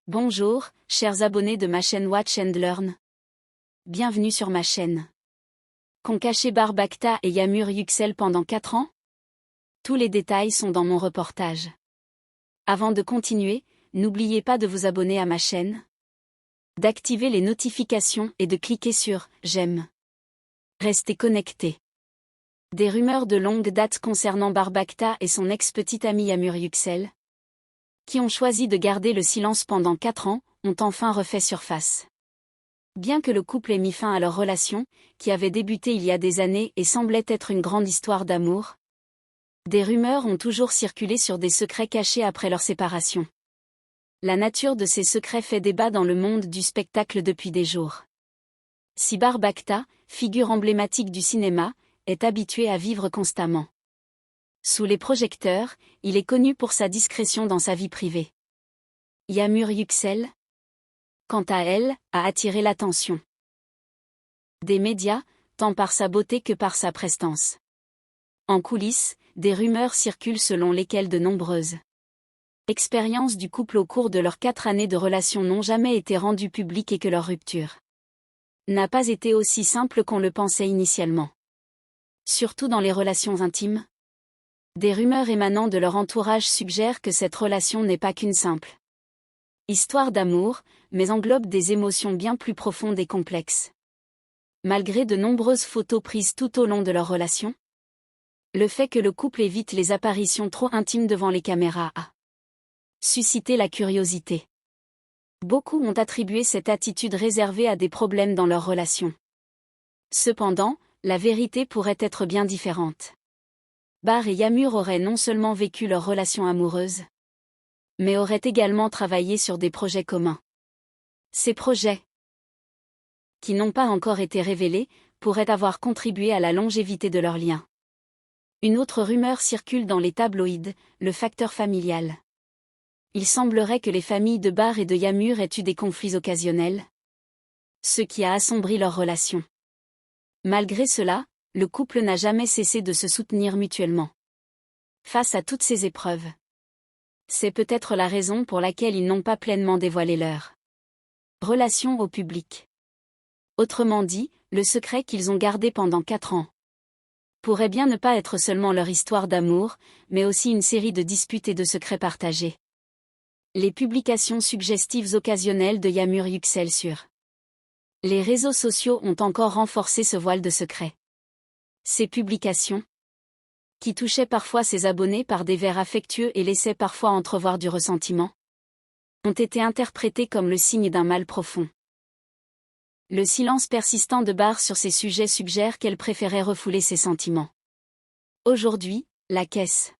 Bonjour, chers abonnés de ma chaîne Watch and Learn. Bienvenue sur ma chaîne. Qu'ont caché Barb Akta et Yamur Yüksel pendant 4 ans? Tous les détails sont dans mon reportage. Avant de continuer, n'oubliez pas de vous abonner à ma chaîne, d'activer les notifications et de cliquer sur « J'aime ». Restez connectés. Des rumeurs de longue date concernant Barb Akta et son ex-petite amie Yamur Yüksel, qui ont choisi de garder le silence pendant 4 ans, ont enfin refait surface. Bien que le couple ait mis fin à leur relation, qui avait débuté il y a des années et semblait être une grande histoire d'amour, des rumeurs ont toujours circulé sur des secrets cachés après leur séparation. La nature de ces secrets fait débat dans le monde du spectacle depuis des jours. Si Barb Akta, figure emblématique du cinéma, est habitué à vivre constamment sous les projecteurs, il est connu pour sa discrétion dans sa vie privée. Yamur Yüksel, quant à elle, a attiré l'attention des médias, tant par sa beauté que par sa prestance. En coulisses, des rumeurs circulent selon lesquelles de nombreuses expériences du couple au cours de leurs 4 années de relation n'ont jamais été rendues publiques et que leur rupture n'a pas été aussi simple qu'on le pensait initialement. Surtout dans les relations intimes. Des rumeurs émanant de leur entourage suggèrent que cette relation n'est pas qu'une simple histoire d'amour, mais englobe des émotions bien plus profondes et complexes. Malgré de nombreuses photos prises tout au long de leur relation, le fait que le couple évite les apparitions trop intimes devant les caméras a suscité la curiosité. Beaucoup ont attribué cette attitude réservée à des problèmes dans leur relation. Cependant, la vérité pourrait être bien différente. Barb et Yamur auraient non seulement vécu leur relation amoureuse, mais auraient également travaillé sur des projets communs. Ces projets, qui n'ont pas encore été révélés, pourraient avoir contribué à la longévité de leur lien. Une autre rumeur circule dans les tabloïds, le facteur familial. Il semblerait que les familles de Barb et de Yamur aient eu des conflits occasionnels, ce qui a assombri leur relation. Malgré cela, le couple n'a jamais cessé de se soutenir mutuellement face à toutes ces épreuves. C'est peut-être la raison pour laquelle ils n'ont pas pleinement dévoilé leur relation au public. Autrement dit, le secret qu'ils ont gardé pendant 4 ans pourrait bien ne pas être seulement leur histoire d'amour, mais aussi une série de disputes et de secrets partagés. Les publications suggestives occasionnelles de Yamur Yüksel sur les réseaux sociaux ont encore renforcé ce voile de secret. Ces publications, qui touchaient parfois ses abonnés par des vers affectueux et laissaient parfois entrevoir du ressentiment, ont été interprétées comme le signe d'un mal profond. Le silence persistant de Barb sur ces sujets suggère qu'elle préférait refouler ses sentiments. Aujourd'hui, la caisse